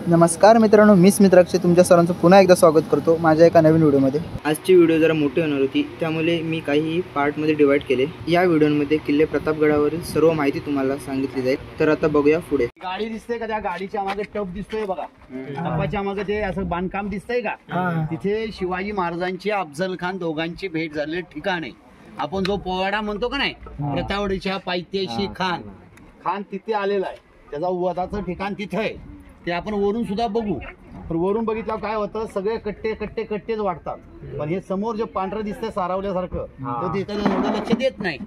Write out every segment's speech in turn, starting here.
नमस्कार मित्रांनो, मी मित्राक्षी तुमच्या सर्वांचं पुन्हा एकदा स्वागत करतो माझ्या एका नवीन व्हिडिओमध्ये। आजची व्हिडिओ जरा मोठी होणार होती, त्यामुळे मी काही पार्टमध्ये डिवाइड केले। या व्हिडिओमध्ये किल्ले प्रतापगडावरील सर्व माहिती तुम्हाला सांगितली जाईल। तर आता बघूया पुढे। गाडी दिसते का? त्या गाडीच्या मागे टप दिसतोय बघा, टपाच्या मागे ते असं बांधकाम दिसतंय का? तिथे शिवाजी महाराजांची अफजल खान दोघांची भेट झालेली ठिकाण आहे। आपण जो पोवाडा म्हणतो का नाही, प्रतापगडाच्या पायथ्याशी खान तिथे आलेला आहे। त्याचा वधाचं ठिकाण तिथे आहे, ते आपण वरून सुद्धा बघू। पण वरून बघितल्यावर काय होतं, सगळे कट्टे कट्टे कट्टेच वाटतात। पण हे समोर जे पांढरं दिसतंय सारावल्यासारखं, तर तिथे एवढं लक्ष देत नाही।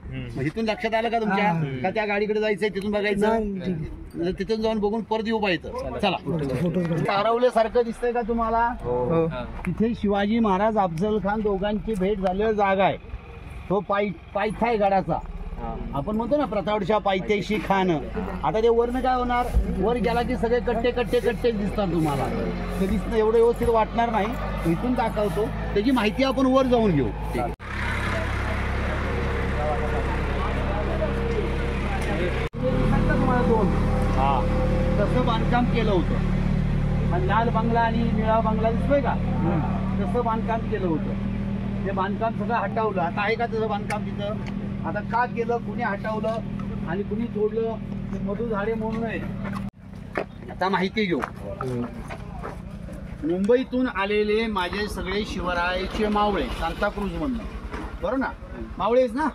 इथून लक्षात आलं का तुमच्या? का त्या गाडीकडे जायचंय, तिथून बघायचं, तिथून जाऊन बघून परत येऊ पाहिजे। चला, सारावल्यासारखं दिसतंय का तुम्हाला? तिथे शिवाजी महाराज अफजल खान दोघांची भेट झालेली जागा आहे। तो पायथा आहे गडाचा, आपण म्हणतो ना प्रतापगडच्या पायथ्याशी खान। आता ते वरनं काय होणार, वर गेला की सगळे कट्टे कट्टे कट्टे दिसतात तुम्हाला, कधीच एवढं व्यवस्थित वाटणार नाही। इथून दाखवतो, त्याची माहिती आपण वर जाऊन घेऊ। तसं बांधकाम केलं होतं, आणि लाल बंगला आणि निळा बंगला दिसतोय का, तसं बांधकाम केलं होतं। ते बांधकाम सगळं हटवलं। आता आहे का तसं बांधकाम तिथं? आता का केलं, कुणी हटवलं आणि कुणी तोडलं, मधू झाडे म्हणून आहे। आता माहिती घेऊ। मुंबईतून आलेले माझे सगळे शिवरायाचे मावळे, सांताक्रूज मधून, बरोबर ना? मावळेच ना?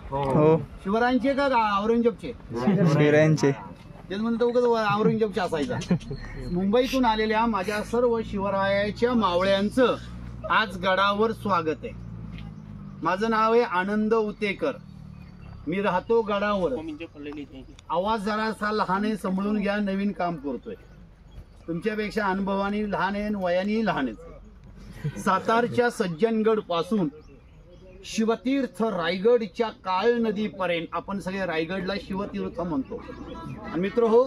शिवरायांचे का औरंगजेबचे? शिवरायांचे। तेच म्हणतो औरंगजेबचे असायचा। मुंबईतून आलेल्या माझ्या सर्व शिवरायाच्या मावळ्यांचं आज गडावर स्वागत आहे। माझं नाव आहे आनंद उतेकर, मी राहतो गडावर। आवाज जरासा लहान आहे, सांभाळून घ्या, नवीन काम करतोय। तुमच्यापेक्षा अनुभवानी लहान आहे, वयानी लहान आहे। सातारच्या सज्जनगड पासून शिवतीर्थ रायगडच्या काळ नदीपर्यंत आपण सगळे रायगडला शिवतीर्थ म्हणतो। आणि मित्र हो,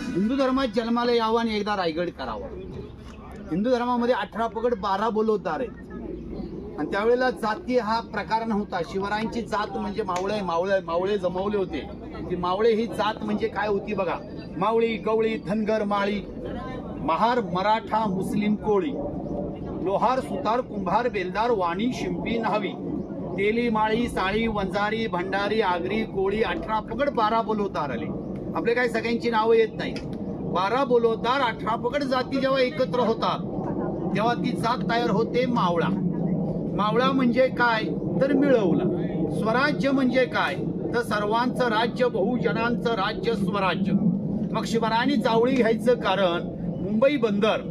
हिंदू धर्मात जन्माला यावं आणि एकदा रायगड करावा। हिंदू धर्मामध्ये 18 पगड 12 बलवदार आहेत, आणि त्यावेळेला जाती हा प्रकार नव्हता। शिवरायांची जात म्हणजे मावळे जमवले होते। ती मावळे ही जात म्हणजे काय होती बघा, मावळी, गवळी, धनगर, माळी, महार, मराठा, मुस्लिम, कोळी, लोहार, सुतार, कुंभार, बेलदार, वाणी, शिंपी, न्हावी, तेली, माळी, साळी, वंजारी, भंडारी, आगरी, कोळी, 18 पगड 12 बलवदार आले। आपले काही सगळ्यांची नावं येत नाही। 12 बलवदार 18 पगड जाती जेव्हा एकत्र होतात, तेव्हा ती जात तयार होते मावळा। मावळा म्हणजे काय तर मिळवला। स्वराज्य म्हणजे काय तर सर्वांचं राज्य, बहुजनांचं राज्य, स्वराज्य। मग शिवरायांनी जावळी घ्यायचं कारण मुंबई बंदर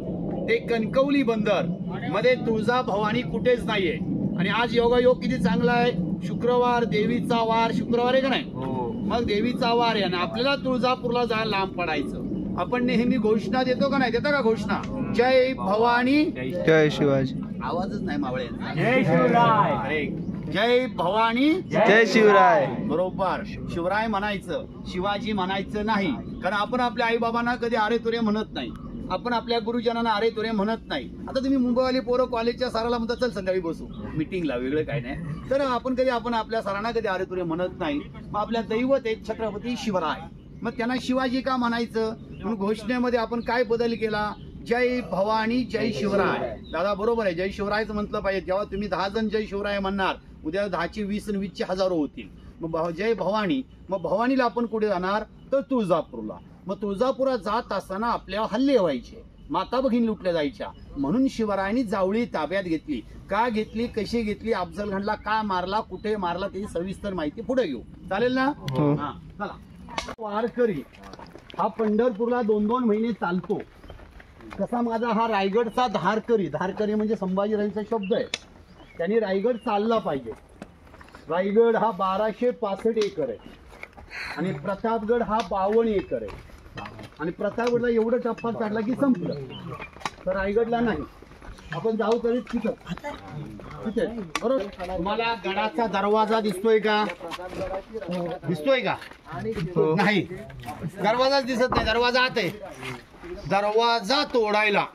ते कणकवली बंदर मध्ये तुळजा भवानी कुठेच नाहीये। आणि आज योगायोग किती चांगला आहे, शुक्रवार, देवीचा वार, शुक्रवार आहे का नाही? मग देवीचा वार आहे, आणि आपल्याला तुळजापूरला जायला लांब पडायचं। आपण नेहमी घोषणा देतो का नाही, देतो का घोषणा? जय भवानी जय शिवाजी। आवाजच नाही मावळे, जय शिवराय, जय भवानी जय शिवराय। बरोबर, शिवराय म्हणायचं, शिवाजी म्हणायचं नाही। कारण आपण आपल्या आई बाबांना कधी अरे तुरे म्हणत नाही, आपण आपल्या गुरुजनांना अरे तुरे म्हणत नाही। आता तुम्ही मुंबईवाले पोरं कॉलेजच्या सराला म्हणतात चल संध्याकाळी बसू मीटिंगला, वेगळं काय नाही। तर आपण आपल्या सरांना कधी अरे तुरे म्हणत नाही। मग आपल्या दैवत आहेत छत्रपती शिवराय, मग त्यांना शिवाजी का म्हणायचं? म्हणून घोषणेमध्ये आपण काय बदल केला, जय भवानी जय शिवराय। दादा बरोबर आहे, जय शिवरायचं म्हटलं पाहिजे। जेव्हा तुम्ही 10 जण जय शिवराय म्हणणार, उद्या 10ची 20 आणि 20ची हजारो होतील। मग जय भवानी, मग भवानीला आपण कुठे जाणार तर तुळजापूरला। मग तुळजापुरात जात असताना आपल्या हल्ले व्हायचे, माता भगिनी लुटल्या जायच्या, म्हणून शिवरायांनी जावळी ताब्यात घेतली। का घेतली, कशी घेतली, अफजल खानला का मारला, कुठे मारला, त्याची सविस्तर माहिती पुढे घेऊ, चालेल ना? चला। वारकरी हा पंढरपूरला 2-2 महिने चालतो। कसा माझा हा रायगडचा धारकरी, धारकरी म्हणजे संभाजीराजांचा शब्द आहे। त्यांनी रायगड चालला पाहिजे। रायगड हा 1265 एकर आहे, आणि प्रतापगड हा 52 एकर आहे। आणि प्रतापगडला एवढं टप्पा काढला की संपलं, तर रायगडला नाही। आपण जाऊ तरी तिथं बरोबर। तुम्हाला गडाचा दरवाजा दिसतोय का? दिसतोय का? नाही, दरवाजाच दिसत नाही, दरवाजा आत आहे। दरवाजा तोडायला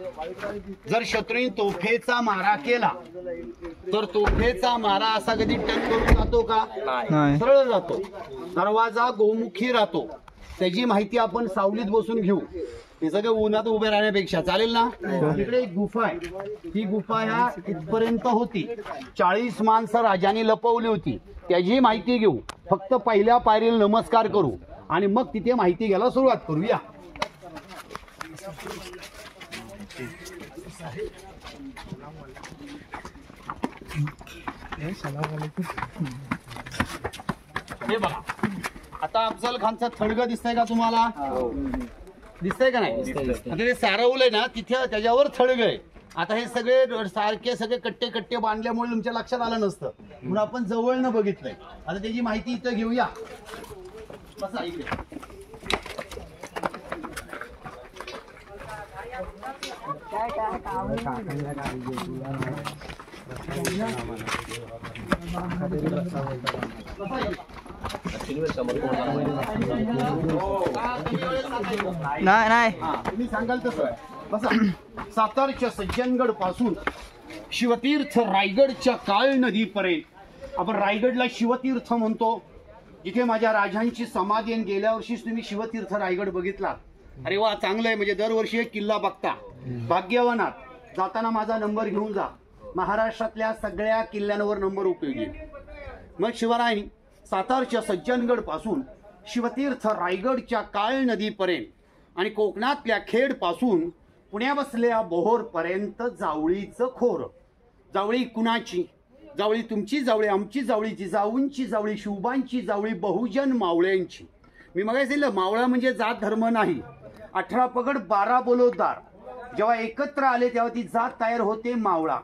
जर शत्रूने तोफेचा मारा केला तर तोफेचा मारा असा कधी टन करून जातो का? सरळ जातो। दरवाजा गोमुखी राहतो, त्याची माहिती आपण सावलीत बसून घेऊ। हे सगळं उन्हात उभे राहण्यापेक्षा चालेल ना. तिकडे एक गुफा आहे, ही गुफा ह्या इथपर्यंत होती. 40 माणसं राजाने लपवली होती, त्याची माहिती घेऊ. फक्त पहिल्या पायरीला नमस्कार करू आणि मग तिथे माहिती घ्यायला सुरुवात करूया. हे बघा, आता अफजल खानचा थडगं दिसतंय का तुम्हाला? दिसतंय का नाही? आता ते सारवलंय ना तिथे, त्याच्यावर थडगं आहे. आता हे सगळे सारखे सगळे कट्टे कट्टे बांधल्यामुळे तुमच्या लक्षात आलं नसतं, म्हणून आपण जवळनं बघितलंय. आता त्याची माहिती इथं घेऊया. बसा इकडे. नाही तुम्ही सांगाल तसं. बसा. सातारच्या सज्जनगड पासून शिवतीर्थ रायगडच्या काळ नदीपर्यंत, आपण रायगडला शिवतीर्थ म्हणतो, जिथे माझ्या राजांची समाधी. गेल्या वर्षीच तुम्ही शिवतीर्थ रायगड बघितला. अरे वा, चांगलं आहे. म्हणजे दरवर्षी एक किल्ला बघता. भाग्यवानात. जाताना माझा नंबर घेऊन जा. महाराष्ट्रातल्या सगळ्या किल्ल्यांवर नंबर उपयोगी. मग शिवरायांनी सातारच्या सज्जनगड पासून शिवतीर्थ रायगडच्या काळ नदीपर्यंत आणि कोकणातल्या खेड पासून पुण्या बसल्या बोहोरपर्यंत जावळीचं खोर. जावळी कुणाची? जावळी तुमची, जावळी आमची, जावळी जिजाऊंची, जावळी शिवबांची, जावळी बहुजन मावळ्यांची. मी मग सांगितलं, मावळा म्हणजे जात धर्म नाही. 18 पगड 12 बोलोदार जेव्हा एकत्र आले तेव्हा ती जात तयार होते मावळा.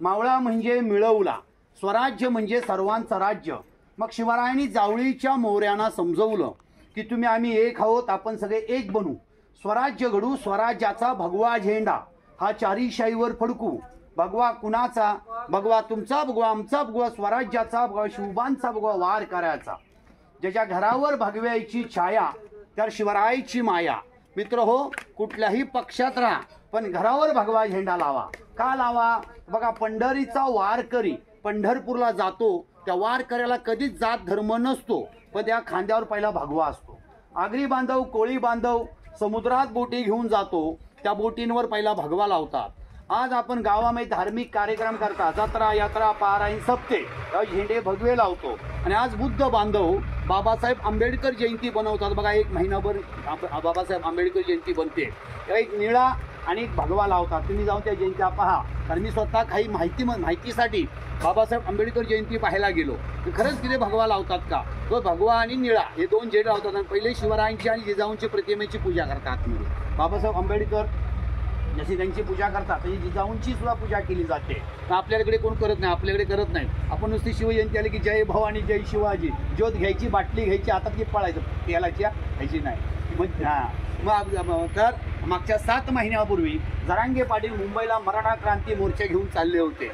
मावळा म्हणजे मिळवला. स्वराज्य म्हणजे सर्वांचं राज्य. मग शिवरायांनी जावळीच्या मोऱ्यांना समजवलं की तुम्ही आम्ही एक आहोत, आपण सगळे एक बनू, स्वराज्य घडू, स्वराज्याचा भगवा झेंडा हा चारीशाहीवर फडकू. भगवा कुणाचा? भगवा तुमचा, भगवा आमचा, भगवा स्वराज्याचा, भगवा शिवबांचा, भगवा वार करायचा. ज्याच्या घरावर भगव्याची छाया त्या शिवरायाची माया. मित्र हो, कुठल्याही पक्षात राहा पण घरावर भगवा झेंडा लावा. का लावा? बघा, पंढरीचा वारकरी पंढरपूरला जातो, त्या वारकऱ्याला कधीच जात धर्म नसतो, पण त्या खांद्यावर पहिला भगवा असतो. आगरी बांधव, कोळी बांधव समुद्रात बोटी घेऊन जातो, त्या बोटींवर पहिला भगवा लावतात. आज आपण गावामध्ये धार्मिक कार्यक्रम करता, जत्रा, यात्रा, पारायण, सप्ते, झेंडे भगवे लावतो. आणि आज बुद्ध बांधव बाबासाहेब आंबेडकर जयंती बनवतात. बघा, एक महिनाभर बाबासाहेब आंबेडकर जयंती बनते, एक निळा आणि भगवा लावतात. तुम्ही जाऊन त्या जयंत्या पहा. कारण मी स्वतः काही माहितीसाठी बाबासाहेब आंबेडकर जयंती पाहायला गेलो. खरंच तिथे भगवा लावतात का? तो भगवा आणि निळा हे दोन झेंडे लावतात. आणि पहिले शिवरायांची आणि जिजाऊंची प्रतिमेची पूजा करतात. बाबासाहेब आंबेडकर जशी त्यांची पूजा करतात तशी जिजाऊंची सुद्धा पूजा केली जाते. आपल्याकडे कोण करत नाही, आपल्याकडे करत नाही. आपण नुसती शिवजयंती आली की जय भवानी, जय शिवाजी, ज्योत घ्यायची, बाटली घ्यायची, हातात पळायचं, तेलाची घ्यायची नाही. मग तर मागच्या 7 महिन्यापूर्वी जरांगे पाटील मुंबईला मराठा क्रांती मोर्चा घेऊन चालले होते.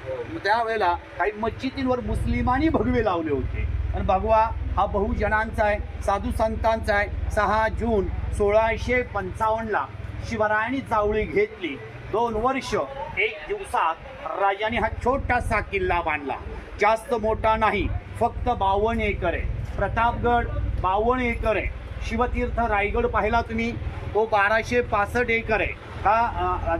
त्यावेळेला काही मस्जिदींवर मुस्लिमांनी भगवे लावले होते. आणि भगवा हा बहुजनांचा आहे, साधू संतांचा आहे. 6 जून 1655ला शिवरायांनी जावळी घेतली. 2 वर्ष 1 दिवसात राजाने हा छोटासा किल्ला बांधला. जास्त मोठा नाही, फक्त 52 एकर आहे. प्रतापगड 52 एकर आहे. शिवतीर्थ रायगड पाहिला तुम्ही, तो 1265 एकर आहे.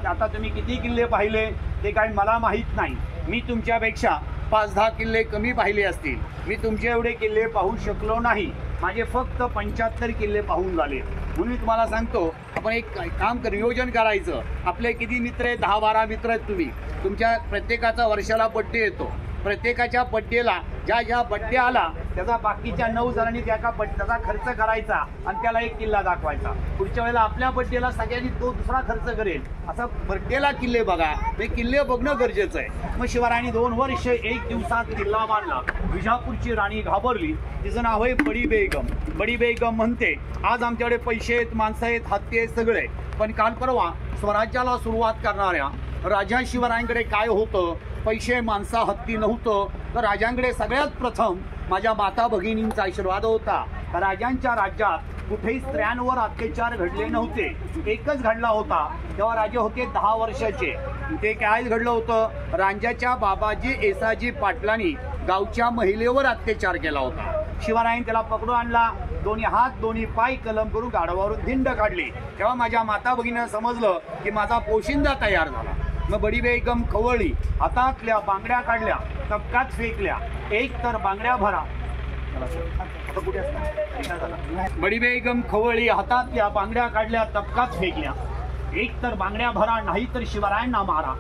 आता तुम्ही किती किल्ले पाहिले ते काही मला माहीत नाही. मी तुमच्यापेक्षा 5-10 किल्ले कमी पाहिले असतील. मी तुमचे एवढे किल्ले पाहू शकलो नाही. माझे फक्त 75 किल्ले पाहून झाले. म्हणून मी तुम्हाला सांगतो, आपण एक काम नियोजन करायचं. आपले किती मित्र आहेत? 10-12 मित्र आहेत तुम्ही. तुमच्या प्रत्येकाचा वर्षाला बड्डे येतो. प्रत्येकाच्या बड्डेला ज्या बड्डे आला त्याचा बाकीच्या 9 जणांनी त्याचा खर्च करायचा आणि त्याला एक किल्ला दाखवायचा. पुढच्या वेळेला आपल्या बड्डेला सगळ्यांनी तो दुसरा खर्च करेल. असा बड्डेला किल्ले बघा, हे किल्ले बघणं गरजेचं आहे. मग शिवरायांनी 2 वर्ष 1 दिवसात किल्ला बांधला. विजापूरची राणी घाबरली. तिचं नाव आहे बडी बेगम. बडी बेगम म्हणते, आज आमच्याकडे पैसे आहेत, माणसं आहेत, हत्ती आहेत, सगळे, पण काल परवा स्वराज्याला सुरुवात करणाऱ्या राजा शिवरायांकडे काय होतं? पैसे, माणसा, हत्ती नव्हतं. तर राजांकडे सगळ्यात प्रथम माझ्या माता भगिनींचा आशीर्वाद होता. राजांच्या राज्यात कुठेही स्त्रियांवर अत्याचार घडले नव्हते. एकच घडला होता, तेव्हा राजे होते 10 वर्षाचे. ते काय घडलं होतं? रांजाच्या बाबाजी येसाजी पाटलांनी गावच्या महिलेवर अत्याचार केला होता. शिवरायांनी त्याला पकडून आणला, दोन्ही हात दोन्ही पाय कलम करून गाढवावरून धिंड काढली. तेव्हा माझ्या माता भगिनीनं समजलं की माझा पोशिंदा तयार झाला. मग बडी बेगम खवळली, हातातल्या बांगड्या काढल्या, तबकात फेकल्या. एक तर बांगड्या भरा. बडी बेगम खवळली, हातातल्या बांगड्या काढल्या, तबकात फेकल्या. एक तर बांगड्या भरा, नाही तर शिवरायांना मारा.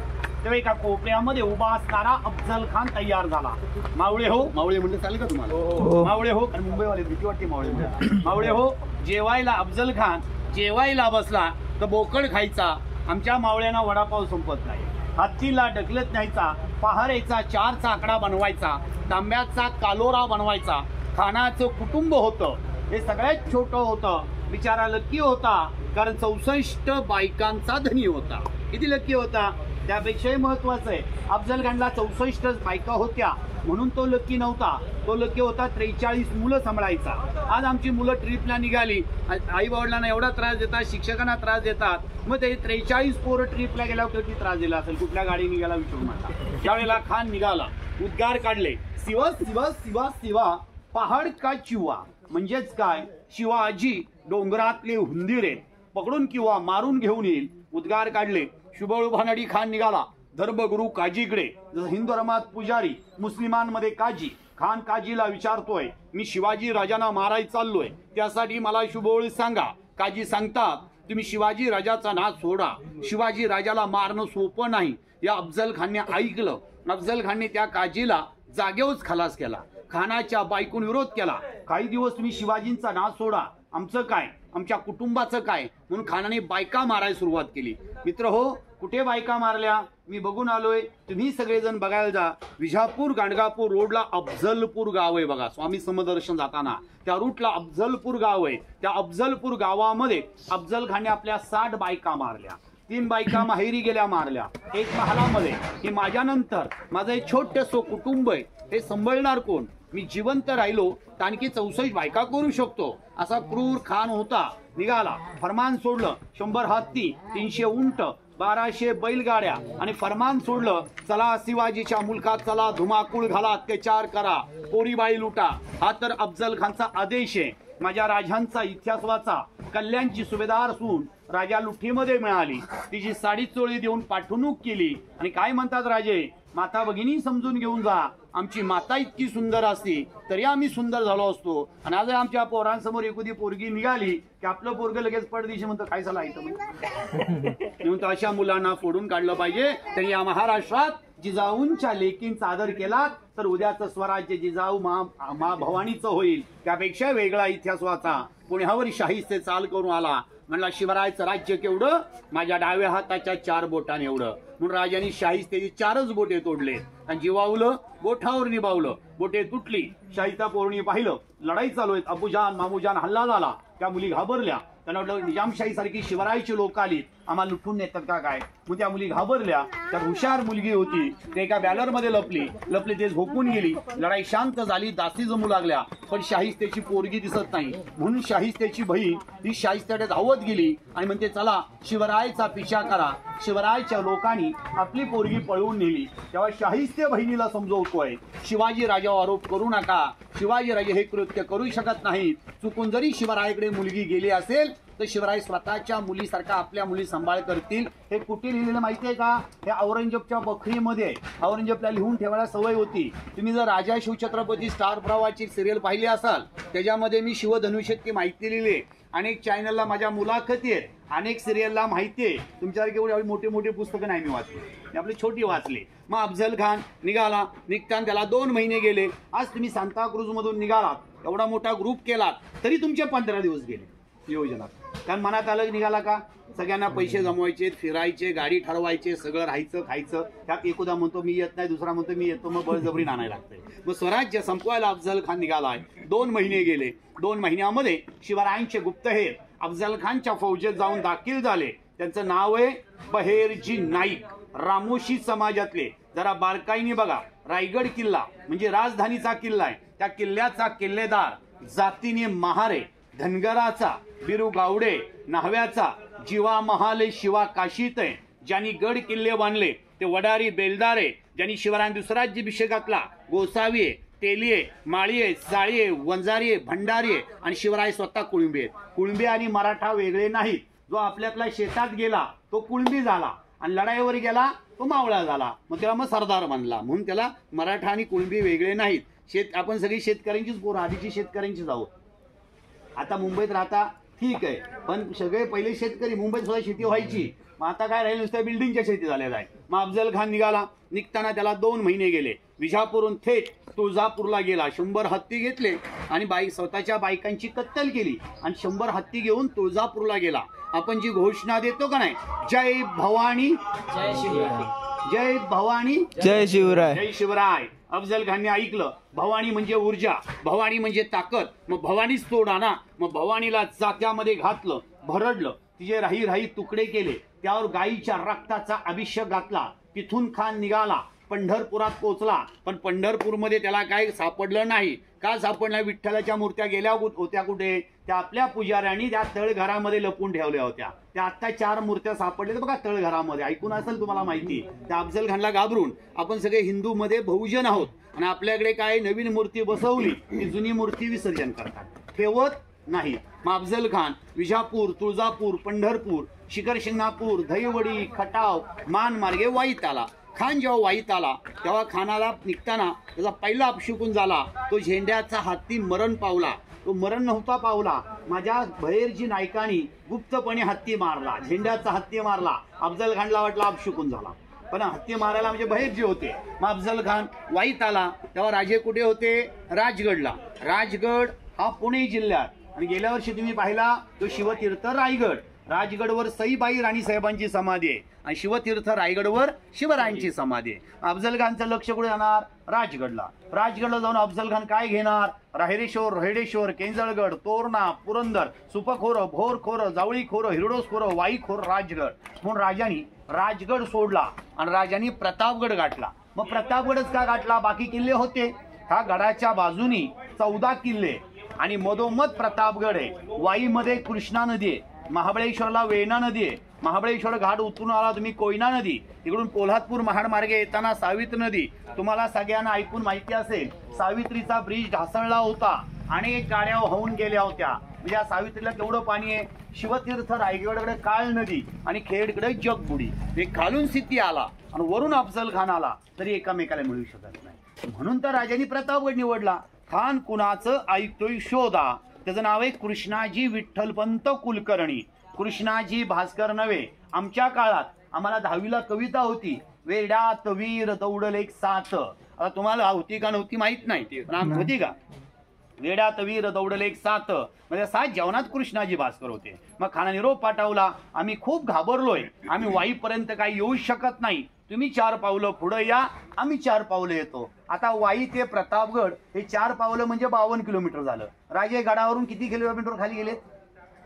तेव्हा एका कोपऱ्यामध्ये उभा असणारा अफजल खान तयार झाला. मावळे हो, मावळे म्हणलं चालेल का तुम्हाला? मावळे हो, आणि मुंबईवाले भीती वाटते मावळे म्हणलं. मावळे हो, जेवायला अफजल खान जेवायला बसला तर बोकड खायचा. आमच्या मावळ्यांना वडापाव संपत नाही. हत्तीला ढकलत न्यायचा, पहारेचा 4 चाकडा बनवायचा, तांब्याचा कालोरा बनवायचा. खानाचं कुटुंब होतं, हे सगळ्यात छोटं होतं. बिचारा लक्की होता, कारण 64 बायकांचा धनी होता. किती लक्की होता? त्यापेक्षाही महत्वाचं आहे, अफजल खानला 64 बायका होत्या म्हणून तो लक्की नव्हता. तो लक्की होता 43 मुलं सांभाळायचा. आज आमची मुलं ट्रिपला निघाली, आई वडिलांना एवढा त्रास देतात, शिक्षकांना त्रास देतात. मग ते 43 पोरं ट्रिपला गेल्यावर किती त्रास दिला असेल, कुठल्या गाडी निघाला विचारू नका. त्यावेळेला खान निघाला, उद्गार काढले, शिवा शिवा शिवा शिवा पहाड का चिवा. म्हणजेच काय, शिवाजी डोंगरातले हुंदीर पकडून किंवा मारून घेऊन येईल. उद्गार काढले. शुभळू भानडी खान निघाला धर्मगुरू काजीकडे. जसं हिंदू धर्मात पुजारी, मुस्लिमांमध्ये काजी. खान काजीला विचारतोय, मी शिवाजी राजांना मारायला चाललोय, त्यासाठी मला शुभोळू सांगा. काजी सांगतात, तुम्ही शिवाजी राजाचा नाद सोडा, शिवाजी राजाला मारणं सोपं नाही. या अफजल खानने ऐकलं. अफजल खानने त्या काजीला जागेवरच खलास केला. खानाच्या बायकून विरोध केला. काही दिवस तुम्ही शिवाजींचा नाद सोडा, आमचं काय, आमच्या कुटुंबाचं काय, म्हणून खानाने बायका मारायला सुरुवात केली. मित्र हो, कुठे बायका मारल्या मी बघून आलोय, तुम्ही सगळेजण बघायला जा. विजापूर गाणगापूर रोडला अफजलपूर गाव आहे बघा, स्वामी समदर्शन जाताना त्या रूटला अफजलपूर गाव आहे. त्या अफजलपूर गावामध्ये अफजल खानने आपल्या 60 बायका मारल्या. 3 बायका माहेरी गेल्या मारल्या, 1 महालामध्ये. की माझ्यानंतर माझं एक छोटंसं कुटुंब आहे, हे सांभाळणार कोण? मी जिवंत राहिलो तर आणखी 64 बायका करू शकतो, असा क्रूर खान होता. निघाला, फरमान सोडलं, 100 हत्ती, 300 उंट, 1200 बैलगाड्या आणि फरमान सोडलं, चला शिवाजीच्या मुलकात चला, धुमाकूळ घाला, अत्याचार करा, पोरीबाई लुटा. हा तर अफजल खानचा आदेश आहे. माझ्या राजांचा इतिहास वाचा. कल्याणची सुभेदार असून राजा लुठीमध्ये मिळाली, तिची साडी चोळी देऊन पाठवणूक केली. आणि काय म्हणतात राजे, माता भगिनी समजून घेऊन जा, आमची माता इतकी सुंदर असती तरी आम्ही सुंदर झालो असतो. आणि आज आमच्या पोरांसमोर एखादी पोरगी निघाली की आपलं पोरग लगेच पडदिशी म्हणतं काय झालं ऐकतं म्हणून अशा मुलांना फोडून काढलं पाहिजे. तरी या महाराष्ट्रात जिजाऊंच्या लेकींचा आदर केला तर उद्याचं स्वराज्य जिजाऊ मा भवानीचं होईल. त्यापेक्षा वेगळा इतिहास वाचा. पुण्यावर शाहीचे चाल करून आला, म्हणला शिवरायाचं राज्य केवढं, माझ्या डाव्या हाताच्या 4 बोटाने एवढं. म्हणून राजांनी शाहिस्तेची 4च बोटे तोडले आणि जिवावलं, बोठावर निभावलं. बोटे तुटली, शाहिस्ता पोरणी पाहिलं, लढाई चालू आहेत, अबुजान मामूजान हल्ला झाला. त्या मुली घाबरल्या, त्यांना वाटलं निजामशाही सारखी शिवरायाची लोक आली, आम्हाला लुटून नेतात का काय. मग त्या मुली घाबरल्या. त्या हुशार मुलगी होती, ते एका बॅलरमध्ये लपली ते झोपून गेली. लढाई शांत झाली, दासी जमू लागल्या, पण शाहिस्तेची पोरगी दिसत नाही. म्हणून शाहिस्तेची बहीण ही शाहिस्त्याकडे धावत गेली आणि म्हणते, चला शिवरायाचा पिछा करा. शिवरायाच्या लोकांनी आपली पोरगी पळवून नेली. तेव्हा शाहिस्ते बहिणीला समजवतोय, शिवाजी राजावर आरोप करू नका, शिवाजी राजे हे कृत्य करू शकत नाहीत. चुकून जरी शिवरायाकडे मुलगी गेली असेल तर शिवराय स्वतःच्या मुलीसारखा आपल्या मुली सांभाळ करतील. हे कुठे लिहिलेलं माहितीये का? हे औरंगजेबच्या बखरीमध्ये. औरंगजेबला लिहून ठेवायला सवय होती. तुम्ही जर राजा शिवछत्रपती स्टार प्रवाहाची सिरियल पाहिली असाल, त्याच्यामध्ये मी शिवधनुष्याची माहिती लिहिली. अनेक चॅनलला माझ्या मुलाखती आहेत, अनेक सिरियलला माहिती आहे. तुमच्यासारखी एवढी मोठी मोठी पुस्तकं नाही मी वाचली, मी आपली छोटी वाचली. मग अफजल खान निघाला, निघताना त्याला 2 महिने गेले. आज तुम्ही सांताक्रूज मधून निघालात, एवढा मोठा ग्रुप केलात तरी तुमचे 15 दिवस गेले योजनात. कारण मनात अलग निघाला का, सगळ्यांना पैसे जमवायचे, फिरायचे, गाडी ठरवायचे, सगळं राहायचं खायचं. त्यात एकुदा म्हणतो मी येत नाही, दुसरा म्हणतो मी येतो, मग बळजबरी आणायला लागतंय. मग स्वराज्य संपवायला अफजल खान निघालाय. 2 महिने गेले. 2 महिन्यामध्ये शिवरायांचे गुप्तहेर अफजल खानच्या फौजेत जाऊन दाखल झाले. त्यांचं नाव आहे बहेरजी नाईक, रामोशी समाजातले. जरा बारकाईने बघा, रायगड किल्ला म्हणजे राजधानीचा किल्ला आहे. त्या किल्ल्याचा किल्लेदार जातीने महारे, धनगराचा बिरू गावडे, न्हाव्याचा जीवा महाले शिवा काशीत आहे. ज्यांनी गड किल्ले बांधले ते वडारी बेलदार आहे. ज्यांनी शिवरायांनी दुसरा राज्याभिषेकातला गोसावी आहे. तेली आहे, माळी आहे, जाळी आहे, वंजारी आहे, भंडारी आहे आणि शिवराय स्वतः कुळिंबी आहेत. कुळिंबी आणि मराठा वेगळे नाहीत. जो आपल्या शेतात गेला तो कुळिंबी झाला आणि लढाईवर गेला तो मावळा झाला, मग त्याला सरदार बनला. म्हणून त्याला मराठा आणि कुळिंबी वेगळे नाहीत. आपण सगळी शेतकऱ्यांचीच पोरं, आधीची शेतकऱ्यांचीच आहोत. आता मुंबईत राहता ठीक आहे, पण सगळे पहिले शेतकरी. मुंबईत सुद्धा शेती व्हायची, मग आता काय राहील, नुसत्या बिल्डिंगच्या शेती झालेल्या आहे. मग अफजल खान निघाला. निघताना त्याला 2 महिने गेले. विजापूरहून थेट तुळजापूरला गेला. 100 हत्ती घेतले आणि स्वतःच्या बायकांची कत्तल केली आणि 100 हत्ती घेऊन तुळजापूरला गेला. आपण जी घोषणा देतो का नाही, जय भवानी जय शिवराय, जय भवानी जय शिवराय, जय शिवराय. अफजल खानने ऐकलं. भवानी म्हणजे ऊर्जा, भवानी म्हणजे ताकद. मग भवानीच तोडा ना. मग भवानीला जात्यामध्ये घातलं, भरडलं, तिचे राही राही तुकडे केले, त्यावर गायीच्या रक्ताचा अभिषेक घातला. तिथून खान निघाला, पंढरपुरात पोहोचला. पण पंढरपूरमध्ये त्याला काय सापडलं नाही. का सापडलं? विठ्ठलाच्या मूर्त्या गेल्या होत्या कुठे? त्या आपल्या पुजाऱ्यांनी त्या तळघरामध्ये लपून ठेवल्या होत्या. त्या आता 4 मूर्त्या सापडल्या बघा तळघरामध्ये. ऐकून असेल तुम्हाला माहिती. त्या अफजल खानला घाबरून आपण सगळे हिंदूमध्ये बहुजन आहोत आणि आपल्याकडे काय नवीन मूर्ती बसवली ती जुनी मूर्ती विसर्जन करतात, ठेवत नाही. मग अफजल खान विजापूर, तुळजापूर, पंढरपूर, शिखरशिंगणापूर, दहिवडी, खटाव, मान मार्गे वाईत आला. खान जेव्हा वाईत आला तेव्हा खानाला निघताना त्याचा पहिला अपशकुन झाला. तो झेंड्याचा हत्ती मरण पावला. तो मरण नव्हता पावला. माझ्या बहेरजी नायकांनी गुप्तपणे हत्ती मारला, झेंड्याचा हत्ती मारला. अफजल खानला वाटला अपशकुन झाला, पण हत्ती मारायला म्हणजे बहेरजी होते. मग अफजल खान वाईत आला तेव्हा राजे कुठे होते? राजगडला. राजगड हा पुणे जिल्ह्यात. आणि गेल्या वर्षी तुम्ही पाहिला तो शिवतीर्थ रायगड. राजगडवर सईबाई राणीसाहेबांची समाधी आहे आणि शिवतीर्थ रायगडवर शिवरायांची समाधी आहे. अफजल खानचं लक्ष कुठे जाणार? राजगडला. राजगडला जाऊन अफजल खान काय घेणार? राहिरेश्वर, रेडेश्वर, केंजळगड, तोरणा, पुरंदर, सुपखोर, भोरखोर, जावळीखोर, हिरडोसखोर, वाईखोर, राजगड. म्हणून राजांनी राजगड सोडला आणि राजांनी प्रतापगड गाठला. मग प्रतापगडच का गाठला? बाकी किल्ले होते. ह्या गडाच्या बाजूनी 14 किल्ले आणि मधोमध प्रतापगड आहे. वाईमध्ये कृष्णा नदी आहे, महाबळेश्वरला वेणा नदी आहे, महाबळेश्वर घाट उतरून आला तुम्ही कोयना नदी, तिकडून कोल्हापूर महाड मार्गे येताना सावित्री नदी. तुम्हाला सगळ्यांना ऐकून माहिती असेल सावित्रीचा ब्रिज ढासळला होता, अनेक गाड्या वाहून गेल्या होत्या. म्हणजे या सावित्रीला केवढं पाणी आहे. शिवतीर्थ रायगडकडे काळ नदी आणि खेडकडे जगबुडी. हे खालून सिद्धी आला आणि वरून अफजल खान आला तरी एकामेकाला मिळू शकत नाही. म्हणून तर राजांनी प्रतापगड निवडला. खान कुणाचं ऐकतोय शोधा. त्याचं नाव आहे कृष्णाजी विठ्ठलपंत कुलकर्णी. कृष्णाजी भास्कर नव्हे. आमच्या काळात आम्हाला 10वीला कविता होती, वेड्यात वीर दौडले एक साथ. आता तुम्हाला होती का नव्हती माहित नाही, ती होती का? वेड्यात वीर दौडले एक साथ, म्हणजे 7 जेवणात कृष्णाजी भास्कर होते. मग खाना निरोप पाठवला. आम्ही खूप घाबरलोय, आम्ही वाईपर्यंत काही येऊ शकत नाही, तुम्ही 4 पावलं पुढे या, आम्ही 4 पावलं येतो. आता वाई ते प्रतापगड हे 4 पावलं म्हणजे 52 किलोमीटर झालं. राजे गडावरून किती किलोमीटर खाली गेले?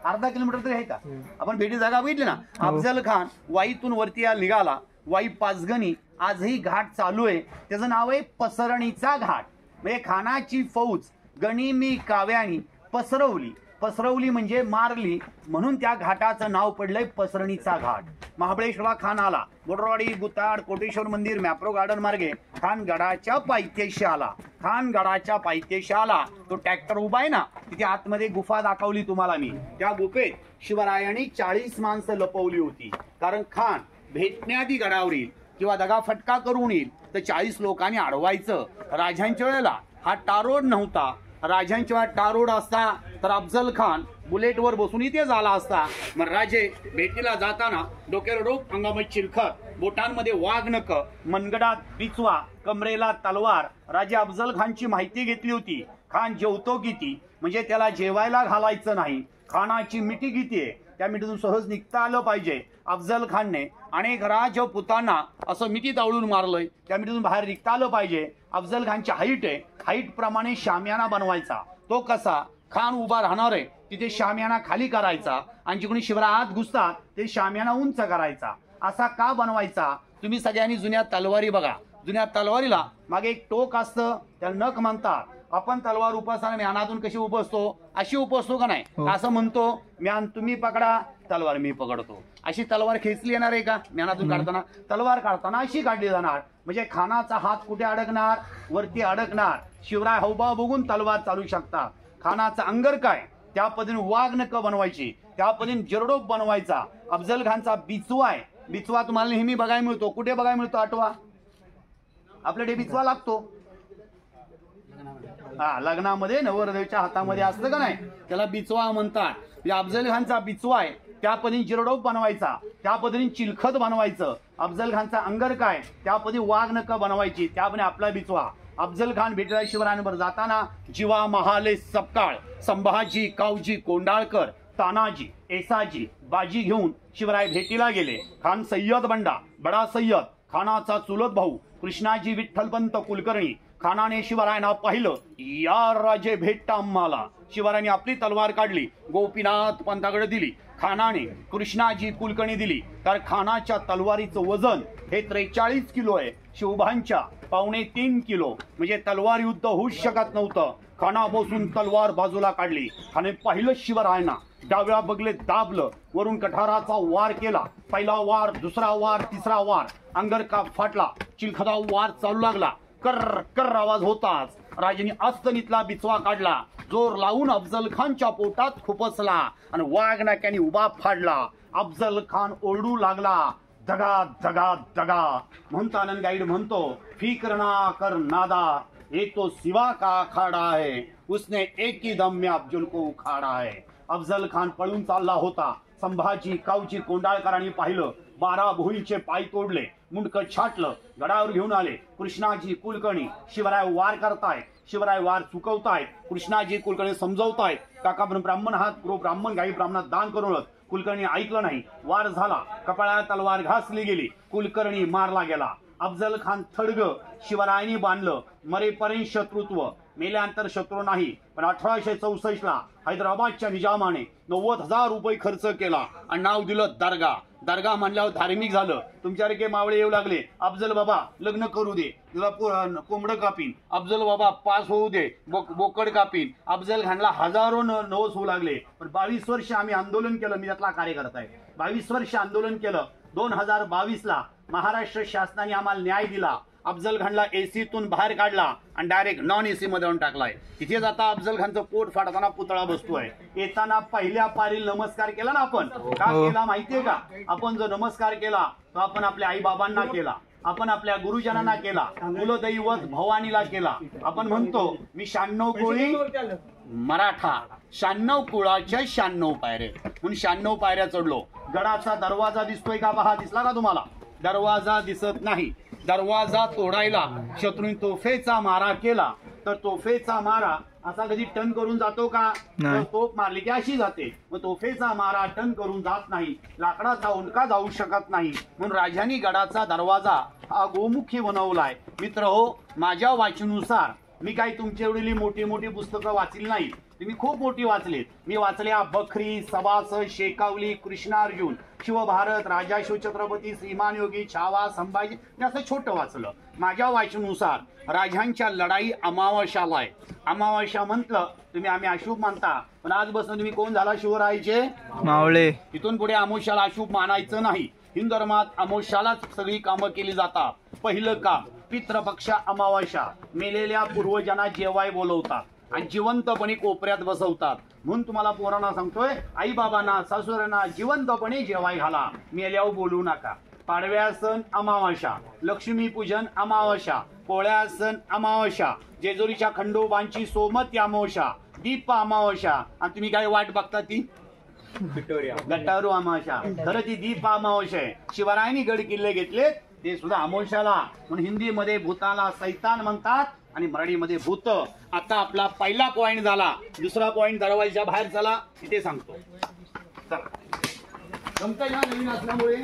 अर्धा किलोमीटर तरी आहे का? आपण भेटी जागा बघितली ना. अफजल खान वाईतून वरती निघाला. वाई पाचगणी आजही घाट चालू आहे. त्याचं नाव आहे पसरणीचा घाट. म्हणजे खानाची फौज गनिमी काव्यानी पसरवली. पसरवली म्हणजे मारली, म्हणून त्या घाटाचं नाव पडलंय पसरणीचा घाट. महाबळेश्वरला खान आला. बोडरवाडी, गुताड, कोटेश्वर मंदिर, मॅप्रो गार्डन मार्गे खान गडाच्या पायथ्याशी आला. खान गडाच्या पायथ्याशी आला. तो ट्रॅक्टर उभा आहे ना, तिथे आतमध्ये गुफा दाखवली तुम्हाला मी. त्या गुफेत शिवरायांनी 40 माणसं लपवली होती. कारण खान भेटण्याआधी गडावर येईल किंवा दगाफटका करून येईल तर 40 लोकांनी अडवायचं. राजांच्या वेळेला हा टारोड नव्हता. राजांच्या वेळेला टारोड असता तर अफजल खान बुलेटवर बसून इथे झाला असता. मग राजे भेटीला जाताना डोक्यावर रोप, अंगामध्ये चिलखत, बोटांमध्ये वाघनख, मनगडात पिचवा, कमरेला तलवार. राजे अफजल खानची माहिती घेतली होती. खान जेवतो किती, म्हणजे त्याला जेवायला घालायचं नाही. खानाची मिठी किती आहे, त्या मिठीतून सहज निघता आलं पाहिजे. अफजल खानने अनेक राजपुतांना असं मिठी तावळून मारलंय, त्या मिठीतून बाहेर निघता आलं पाहिजे. अफजल खानची हाईट आहे, हाईट प्रमाणे शामियाना बनवायचा. तो कसा? खान उभा राहणार आहे तिथे शामियाना खाली करायचा आणि जिकडून शिवराय आत घुसतात ते शामियाना उंच करायचा. असा का बनवायचा? तुम्ही सगळ्यांनी जुन्या तलवारी बघा. जुन्या तलवारीला मागे एक टोक असतं, त्याला नख म्हणतात. आपण तलवार उपसताना म्यानातून कशी उपसतो, अशी उपसतो का नाही? असं म्हणतो. म्यान तुम्ही पकडा, तलवार मी पकडतो. अशी तलवार खेचली येणार आहे का ज्ञानातून काढताना? तलवार काढताना अशी काढली जाणार. म्हणजे खानाचा हात कुठे अडकणार? वरती अडकणार. शिवराय हौबा बघून तलवार चालू शकता. खानाचा अंगर काय त्या पद्धतीने वाघ नख बनवायची, त्या पद्धतीने जरडोप बनवायचा. अफजल खानचा बिचवा आहे. बिचवा तुम्हाला नेहमी बघायला मिळतो. कुठे बघायला मिळतो? आठवा. आपल्याकडे बिचवा लागतो. हा, लग्नामध्ये नवरदेवाच्या हातामध्ये असतं का नाही, त्याला बिचवा म्हणतात. अफजल खानचा बिचवा आहे. त्या पद्धतीने जिरडोप बनवायचा, त्या पद्धतीने चिलखत बनवायचं. अफजल खानचा अंगर काय त्या पद्धतीने वाघ नख बनवायची, त्यापणे आपला बिचवा. अफजल खान भेटला शिवरायांवर जाताना जीवा महाले सपकाळ, संभाजी कावजी कोंडाळकर, तानाजी एसाजी बाजी घेऊन शिवराय भेटीला गेले. खान सय्यद बंडा बडा सय्यद, खानाचा चुलत भाऊ कृष्णाजी विठ्ठलपंत कुलकर्णी. खानाने शिवरायांना पाहिलं. या राजे भेटता आम्हाला. शिवरायांनी आपली तलवार काढली, गोपीनाथ पंताकडे दिली. खानाने कृष्णाजी कुलकर्णी दिली. तर खानाच्या तलवारीचं वजन हे 43 किलो आहे. शिवभांच्या 2.25 किलो. म्हणजे तलवार युद्ध होऊच शकत नव्हतं. खाना बसून तलवार बाजूला काढली. खाने पाहिलं शिवरायांना, डाव्या बगले दाबलं, वरून कठाराचा वार केला. पहिला वार, दुसरा वार, तिसरा वार. अंगर का फाटला. चिलखता वार चालू लागला. कर कर आवाज होताच राजाने अस्तनीतला बिचवा काढला. जोर लावून अफजल खानच्या पोटात खुपसला आणि वाघ नाक्याने उभा फाडला. अफजल खान ओरडू लागला. दगा दगा दगा. म्हणतो आनंद गाईड म्हणतो, फिक्र ना कर नादा, ये तो सिवा का अखाड़ा है, उसने एक ही दम में अफजल को उखाड़ा है. अफजल खान पळून चालला होता. संभाजी कावजी कोंडाळकरांनी पाहिलं. 12 भोईंचे पाय तोडले, मुंडकं छाटलं, गडावर घेऊन आले. कृष्णाजी कुलकर्णी शिवराय वार करतायत. शिवराय वार चुकवतायत. कृष्णाजी कुलकर्णी समजवतायत. काका ब्राह्मण हात प्रो ब्राह्मण गाई ब्राह्मणात दान करूनच. कुलकर्णी ऐकलं नाही. वार झाला. कपाळाला तलवार घासली गेली. कुलकर्णी मारला गेला. अफजल खान थडग शिवरायांनी बांधलं. मरेपर्यंत शत्रुत्व, मेल्यानंतर शत्रू नाही. पण 1864 ला हैदराबादच्या निजामाने 90,000 रुपये खर्च केला आणि नाव दिलं दर्गा. दर्गा म्हणल्यावर धार्मिक झालं. तुमच्यासारखे मावळे येऊ लागले. अफजल बाबा लग्न करू दे, तुला कोंबडं कापीन. अफजल बाबा पास होऊ दे, बोकड कापीन. अफजल खानला हजारो नवस होऊ लागले. पण 22 वर्ष आम्ही आंदोलन केलं. मी त्यातला कार्यकर्ता आहे. 22 वर्ष आंदोलन केलं. 2022 ला महाराष्ट्र शासनाने आम्हाला न्याय दिला. अफजल खानला एसीतून बाहेर काढला आणि डायरेक्ट नॉन एसी मध्ये आणून टाकलाय. तिथेच आता अफजल खानचं पोट फाटताना पुतळा बसतोय. येताना पहिल्या पारील नमस्कार केला ना आपण. का केला माहितीये का? आपण जो नमस्कार केला तो आपण आपल्या आई बाबांना केला, आपण आपल्या गुरुजनांना केला, कुलदैवत भवानीला केला. आपण म्हणतो मी 96 कोळी मराठा, 96 कुळाच्या 96 पायऱ्या, म्हणून 96 पायऱ्या चढलो. गडाचा दरवाजा दिसतोय का? पहा, दिसला का तुम्हाला? दरवाजा दिसत नाही. दरवाजा तोडायला शत्रूने तोफेचा मारा केला. तर तोफेचा मारा असा कधी टन करून जातो का? तर तोफ मारली की अशी जाते. मग तोफेचा मारा टन करून जात नाही. लाकडाचा उंडका जाऊ शकत नाही. म्हणून राजांनी गडाचा दरवाजा हा गोमुखी बनवलाय. मित्र हो, माझ्या वाचनुसार, मी काही तुमच्या एवढी मोठी मोठी पुस्तकं वाचली नाही, तुम्ही खूप मोठी वाचलीत. मी वाचल्या बखरी, सभास, शेकावली, कृष्णार्जुन, शिवभारत, राजा शिवछत्रपती, श्रीमान योगी, छावा, संभाजी, मी असं छोटं वाचलं. माझ्या वाचनुसार राजांच्या लढाई अमावस्याला आहे. अमावस्या म्हटलं तुम्ही आम्ही अशुभ मानता, पण आजपासून तुम्ही कोण झाला? शिवरायाचे मावळे. इथून पुढे अमावस्याला अशुभ मानायचं नाही. हिंदू धर्मात अमावस्यालाच सगळी कामं केली जातात. पहिलं काम पितृपक्षा अमावस्या. मेलेल्या पूर्वजांना जेवाय बोलवतात आणि जिवंतपणे कोपऱ्यात बसवतात. म्हणून तुम्हाला पोरांना सांगतोय, आई बाबांना सासूरांना जिवंतपणे जेवाय घाला, मेल्यावर बोलू नका. पाडव्या सण अमावस्या, लक्ष्मीपूजन अमावस्या, पोळ्या सण अमावस्या, जेजुरीच्या खंडोबांची सोमती अमावस्या, दीप अमावस्या. आणि तुम्ही काय वाट बघता? ती गटारू अमावस्या. खरं ती दीप अमावस्या आहे. शिवरायांनी गड किल्ले घेतले ते सुद्धा अमावस्याला. म्हणून हिंदीमध्ये भूताला सैतान म्हणतात आणि मराठीमध्ये भूत. आता आपला पहिला पॉइंट झाला. दुसरा पॉइंट दरवाजाच्या बाहेर झाला, तिथे सांगतो. चला, जमता या नवीन असल्यामुळे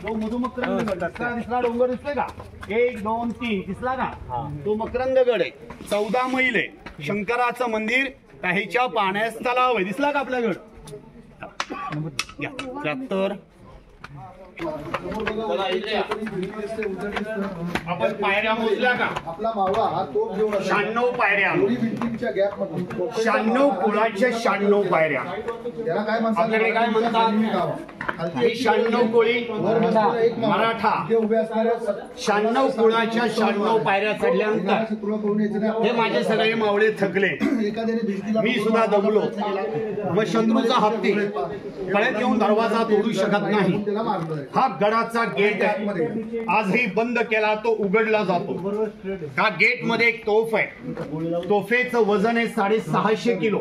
तो मधुमकरंद गड दिसला डोंगर दिसतोय का? 1 2 3 दिसला का? तो मकरंद गड आहे. 14 मैल आहे. शंकराचं मंदिर ह्याच्या पाण्यास तलाव आहे. दिसला का आपल्याकडं? 73 आपण पायऱ्या मोजल्या का? आपला मावळा हा तोफ घेऊन 96 पायऱ्या. भिंतीच्या गॅप मध्ये 96 कोळाच्या 96 पायऱ्या. त्याला काय म्हणतात? आपल्याकडे काय म्हणतात? ही 96 कोळी मराठा. उभे असणाऱ्या 96 कोळाच्या 96 पायऱ्या चढल्यानंतर हे माझे सगळे मावळे थकले. एखाद्याने भिंतीला मी सुद्धा दमलो. मग शत्रूचा हत्ती कळत येऊन दरवाजा तोडू शकत नाही. त्याला मारलं. हा गडाचा गेट आहे. आजही बंद केला तो उघडला जातो. हा गेट मध्ये एक तोफ आहे. तोफेचं वजन आहे 650 किलो.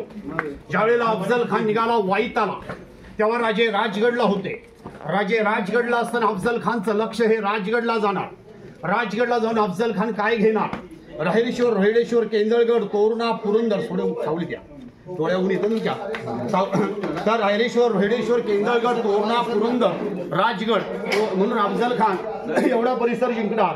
ज्यावेळेला अफजल खान निघाला वाईत आला तेव्हा राजे राजगडला होते. राजे राजगडला असताना अफजल खानचं लक्ष हे राजगडला जाणार. राजगडला जाऊन अफजल खान काय घेणार? राहिरेश्वर, रोहिडेश्वर, केंदळगड, तोरणा, पुरंदर. थोडे सावली द्या, डोळ्याहून येतं तुमच्या. तर रायरेश्वर, रोहिडेश्वर, केंदळगड, तोरणा, पुरंदर, राजगड म्हणून अफजल खान एवढा परिसर जिंकणार.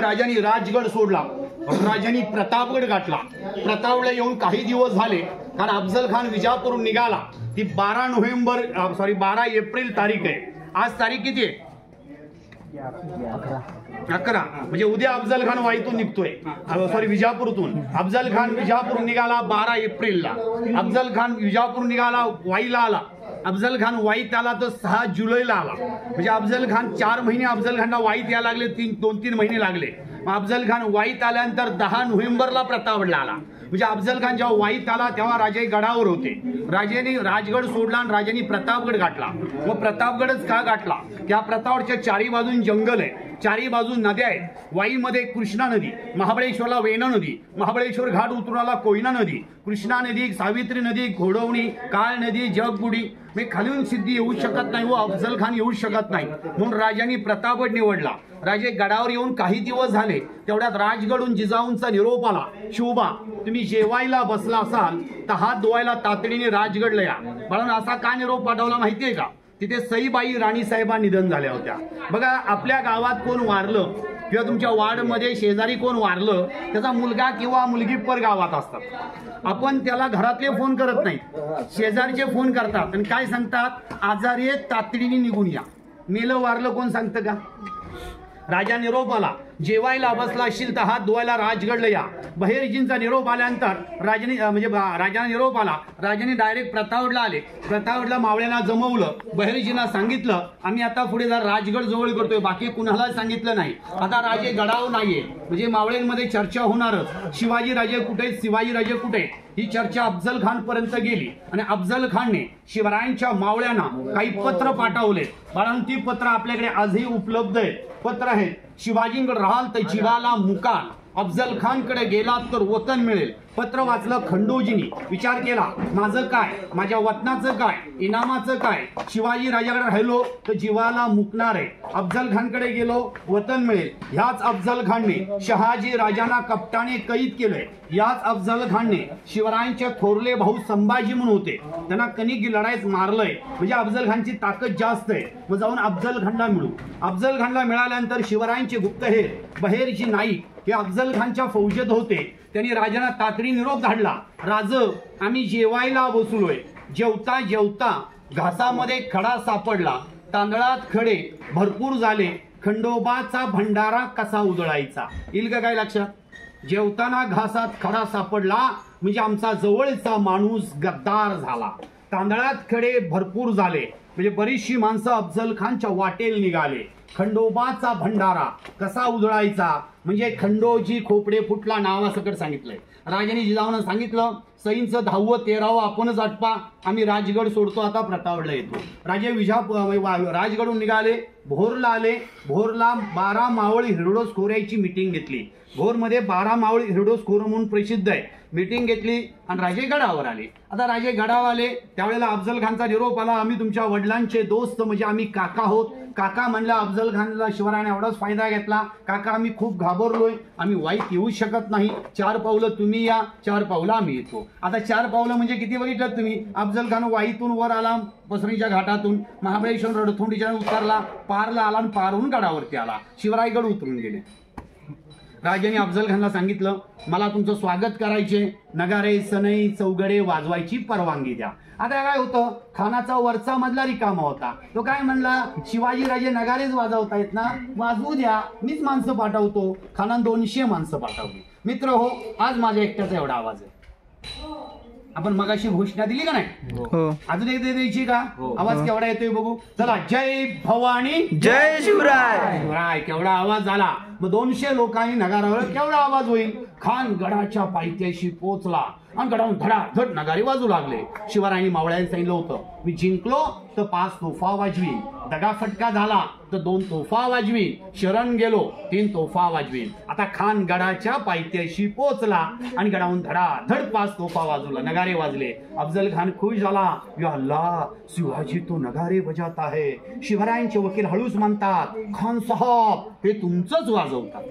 राजांनी राजगड सोडला. राजांनी प्रतापगड गाठला. प्रतापगड येऊन काही दिवस झाले कारण अफजल खान विजापूरहून निघाला. ती 12 एप्रिल तारीख आहे. आज तारीख किती आहे? 11. म्हणजे उद्या अफजल खान वाईतून निघतोय. विजापूरतून. अफजल खान विजापूर निघाला 12 एप्रिलला. अफजल खान विजापूर निघाला, वाईला आला. अफजल खान वाईत आला तर 6 जुलैला आला. म्हणजे अफजल खान 4 महिने अफजल खानला वाईत यायला लागले. 2-3 महिने लागले. अफजल खान वाईत आल्यानंतर 10 नोव्हेंबरला प्रतापगडला आला. म्हणजे अफजल खान जेव्हा वाईत आला तेव्हा राजे गडावर होते. राजांनी राजगड सोडला आणि राजांनी प्रतापगड गाठला. व प्रतापगडच का गाठला? त्या प्रतापगडच्या 4ही बाजून जंगल आहे, 4ही बाजून नद्या आहेत. वाईमध्ये कृष्णा नदी, महाबळेश्वरला वेणा नदी, महाबळेश्वर घाट उतराला कोयना नदी, कृष्णा नदी, सावित्री नदी, घोडवणी, काळ नदी, जगबुडी. मी खालीहून सिद्धी येऊ शकत नाही व अफजल खान येऊ शकत नाही म्हणून राजांनी प्रतापगड निवडला. राजे गडावर येऊन काही दिवस झाले तेवढ्यात राजगडहून जिजाऊंचा निरोप आला. शिवबा, तुम्ही जेवायला बसला असाल तर हात धुवायला तातडीने राजगडला या. म्हणून असा का निरोप पाठवला माहितीये का? तिथे सईबाई राणीसाहेबा निधन झाल्या होत्या. बघा, आपल्या गावात कोण वारलं किंवा तुमच्या वार्डमध्ये शेजारी कोण वारलं त्याचा मुलगा किंवा मुलगी परगावात असतात. आपण त्याला घरातले फोन करत नाही, शेजारचे फोन करतात आणि काय सांगतात? आजारी आहे, तातडीने निघून या. मेलं वारलं कोण सांगतं का? राजा निरोप आला, जेवायला बसला असशील तर हात धुवायला राजगडला या. बहिर्जींचा निरोप आल्यानंतर राजाने निरोप आला. राजाने डायरेक्ट प्रतापगडला आले. प्रतापगडला मावळ्यांना जमवलं. बहिर्जींना सांगितलं आम्ही आता पुढे राजगड जवळ करतोय, बाकी कुणाला सांगितलं नाही. आता राजे गडावर नाहीये, म्हणजे मावळ्यांमध्ये चर्चा होणारच. शिवाजी राजे कुठे, शिवाजी राजे कुठे, ही चर्चा अफजल खान पर्यंत गेली. आणि अफजल खानने शिवरायांच्या मावळ्यांना काही पत्र पाठवले. कारण ती पत्र आपल्याकडे आजही उपलब्ध आहेत. पत्र आहेत, शिवाजींकडे राहाल तर जीवाला मुकाल, अफजल खानकडे गेलात तर वतन मिळेल. पत्र वाचलं खंडोजींनी. विचार केला, माझं काय, माझ्या वतनाचं काय, इनामाचं काय? शिवाजी राजाकडे राहिलो तर जीवाला मुकणार आहे, अफजल खानकडे गेलो वतन मिळेल. ह्याच अफजल खानने शहाजी राजांना कपटाने कैद केलंय. याच अफजल खानने शिवरायांचे थोरले भाऊ संभाजी म्हणून होते, त्यांना कणिक लढाईत मारलंय. म्हणजे अफजल खानची ताकद जास्त आहे. मग जाऊन अफजल खानला मिळू. अफजल खानला मिळाल्यानंतर शिवरायांचे गुप्तहेर बहेरजी नाईक हे अफजल खानच्या फौजेत होते. त्यांनी राजांना तातडी निरोप धाडला, राज, आम्ही जेवायला बसलोय. जेवता जेवता घासामध्ये खडा सापडला. तांदळात खडे भरपूर झाले. खंडोबाचा भंडारा कसा उधळायचा? येईल का काय लक्षात? जेवताना घासात खडा सापडला म्हणजे आमचा जवळचा माणूस गद्दार झाला. तांदळात खडे भरपूर झाले म्हणजे बरीचशी माणसं अफजल खानच्या वाटेल निघाले. खंडोबाचा भंडारा कसा उधळायचा म्हणजे खंडोजी खोपडे फुटला नावासकट सांगितलंय. राजांनी जिजाऊंना सांगितलं, सईंचं 10वं 13वं आपणच आटपा, आम्ही राजगड सोडतो, आता प्रतापगडला येतो. राजे राजगडहून निघाले, भोरला आले. भोरला 12 मावळी हिरडोसखोऱ्याची मिटिंग घेतली. भोरमध्ये 12 मावळी हिरडोसखोर म्हणून प्रसिद्ध आहे. मिटिंग घेतली आणि राजे गडावर आले. आता राजे गडावर आले त्यावेळेला अफजल खानचा निरोप आला, आम्ही तुमच्या वडिलांचे दोस्त म्हणजे आम्ही काका आहोत. काका म्हणला, अफजल खानला शिवरायाने एवढाच फायदा घेतला, काका आम्ही खूप घाबरलोय, आम्ही वाईट येऊ शकत नाही, 4 पावलं तुम्ही या, 4 पावलं आम्ही येतो. आता 4 पावलं म्हणजे किती बघितलं तुम्ही? अफजल खान वाईतून वर आला, पसरणीच्या घाटातून महाबळेश्वर रडथोंडीच्या उतरला, पारला आला आणि पारहून गडावरती आला. शिवरायगड उतरून गेले. राजाने अफजल खानला सांगितलं, मला तुमचं स्वागत करायचे, नगारे सनई चौगडे वाजवायची परवानगी द्या. आता काय होतं, खानाचा वरचा मधला रिकामा होता. तो काय म्हणला, शिवाजी राजे नगारेच वाजवतायत ना, वाजवू द्या, मीच माणसं पाठवतो. खानानं 200 माणसं पाठवली. मित्र हो, आज माझ्या एकट्याचा एवढा आवाज आहे. आपण मगाशी घोषणा दिली का नाही, अजून एक द्यायची का? आवाज केवढा येतोय बघू. चला, जय भवानी जय शिवराय. शिवराय. केवढा आवाज झाला. मग 200 लोकांनी नगारावर केवढा आवाज होईल. खान गडाच्या पायथ्याशी पोहोचला आणि गडावून धडाधड नगारे वाजू लागले. शिवरायांनी मावळ्यांनी सांगितलं होतं, मी जिंकलो तर 5 तोफा वाजवीन, दगाफटका झाला तर 2 तोफा वाजवीन, शरण गेलो 3 तोफा वाजवीन. आता खान गडाच्या पायथ्याशी पोहोचला आणि गडावून धडाधड 5 तोफा वाजवला, नगारे वाजले. अफजल खान खुश झाला. या अल्लाह, शिवाजी तो नगारे बजावत आहे. शिवरायांचे वकील हळूच म्हणतात, खान साहेब हे तुमचंच वाजवतात.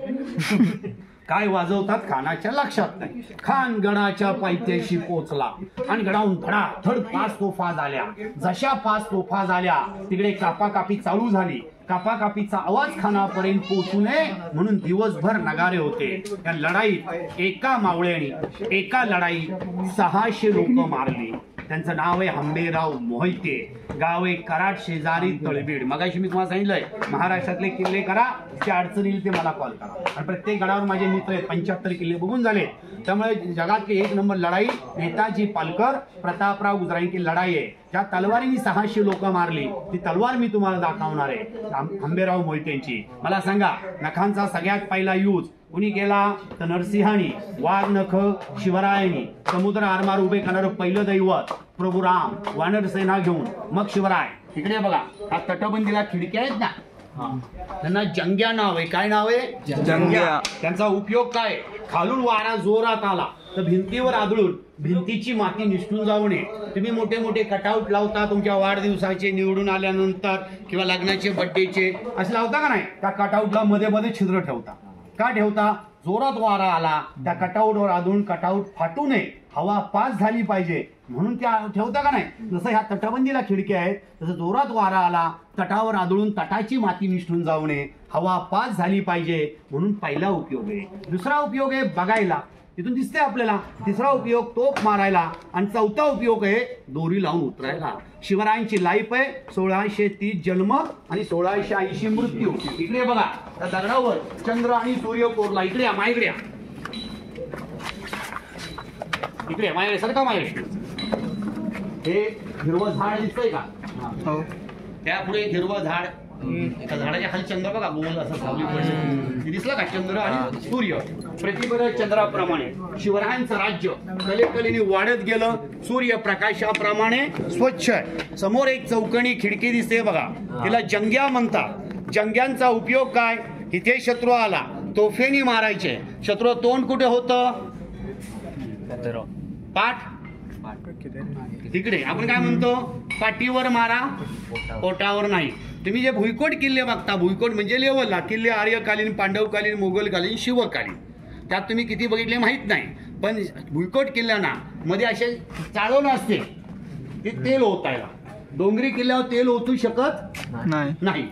काय वाजवतात खानाच्या लक्षात नाही. खान गडाच्या पायथ्याशी पोहोचला आणि गडावून धडाधड 5 तोफा झाल्या. जशा 5 तोफा झाल्या तिकडे कापाकापी चालू झाली. कापाकापीचा आवाज खानापर्यंत पोहोचू नये म्हणून दिवसभर नगारे होते. या लढाईत एका मावळ्याने एका लढाईत 600 लोक मारली. त्यांचं नाव आहे हंबेराव मोहिते. गाव आहे कराड शेजारी तळबीड. मगाशी मी तुम्हाला सांगितलंय, महाराष्ट्रातले किल्ले करा, त्या अडचणी येईल ते मला कॉल करा. आणि प्रत्येक गडावर माझे मित्र आहेत, 75 किल्ले बघून झाले. त्यामुळे जगातली 1 नंबर लढाई नेताजी पालकर प्रतापराव गुजरांची लढाई आहे. ज्या तलवारीने 600 लोक मारली ती तलवार मी तुम्हाला दाखवणार आहे, हंबेराव मोहितेंची. मला सांगा, नखांचा सगळ्यात पहिला यूज कुणी केला तर नरसिंहानी, वाघ नख शिवरायांनी. समुद्र आरमार उभे करणारं पहिलं दैवत प्रभू राम, वानर सेना घेऊन मग शिवराय. इकडे बघा, हा तटबंदीला खिडक्या आहेत ना, त्यांना जंग्या नाव आहे. काय नाव आहे? जंग्या. त्यांचा उपयोग काय, खालून वारा जोरात आला तर भिंतीवर आदळून भिंतीची माती निसटून जाऊ नये. तुम्ही मोठे मोठे कटआउट लावता तुमच्या वाढदिवसाचे, निवडून आल्यानंतर किंवा लग्नाचे, बड्डेचे असे लावता का नाही, त्या कटआउटला मध्ये मध्ये छिद्र ठेवता. का ठेवता? जोरात वारा आला त्या कटआउटवर आदळून कटआउट फाटू नये, हवा पास झाली पाहिजे म्हणून त्या ठेवता का नाही. जसं ह्या तटबंदीला खिडक्या आहेत, तसं जोरात वारा आला तटावर आदळून तटाची माती निसटून जाऊ नये, हवा पास झाली पाहिजे म्हणून पहिला उपयोग आहे. दुसरा उपयोग आहे बघायला, तिथून दिसते आपल्याला. तिसरा उपयोग तोफ मारायला. आणि चौथा उपयोग आहे दोरी लावून उतरायला. शिवरायांची लाईफ आहे 1630 जन्म आणि 1680 मृत्यू. इकडे बघा, त्या दगडावर चंद्र आणि सूर्य कोरला. इकडे या, माझ्याकडे या, इकडे माझ्याकडे सारखा माझ्याकडे. हे हिरवं झाड दिसतंय का? हो. त्या पुढे हिरवं झाड, त्या झाडाच्या खाली चंद्र बघा, गोल असं सावली पडले, दिसला का? चंद्र आणि सूर्य प्रतिपद चंद्राप्रमाणे शिवरायांचं राज्य कलेकलेने वाढत गेलं. सूर्य प्रकाशाप्रमाणे स्वच्छ आहे. समोर एक चौकणी खिडकी दिसते बघा, तिला जंग्या म्हणतात. जंग्यांचा उपयोग काय? इथे शत्रू आला तोफेनी मारायचे. शत्रू तोंड कुठे होतं? पाठ तिकडे. आपण काय म्हणतो? पाठीवर मारा, पोटावर नाही. तुम्ही जे भुईकोट किल्ले बघता, भुईकोट म्हणजे लेवलला किल्ले, आर्यकालीन, पांडवकालीन, मोगलकालीन, शिवकालीन, त्यात तुम्ही किती बघितले माहित नाही. पण भुईकोट किल्ल्यांना मध्ये असे चाळवणं असते, ते तेल ओतायला. डोंगरी किल्ल्यावर तेल ओतू शकत नाही.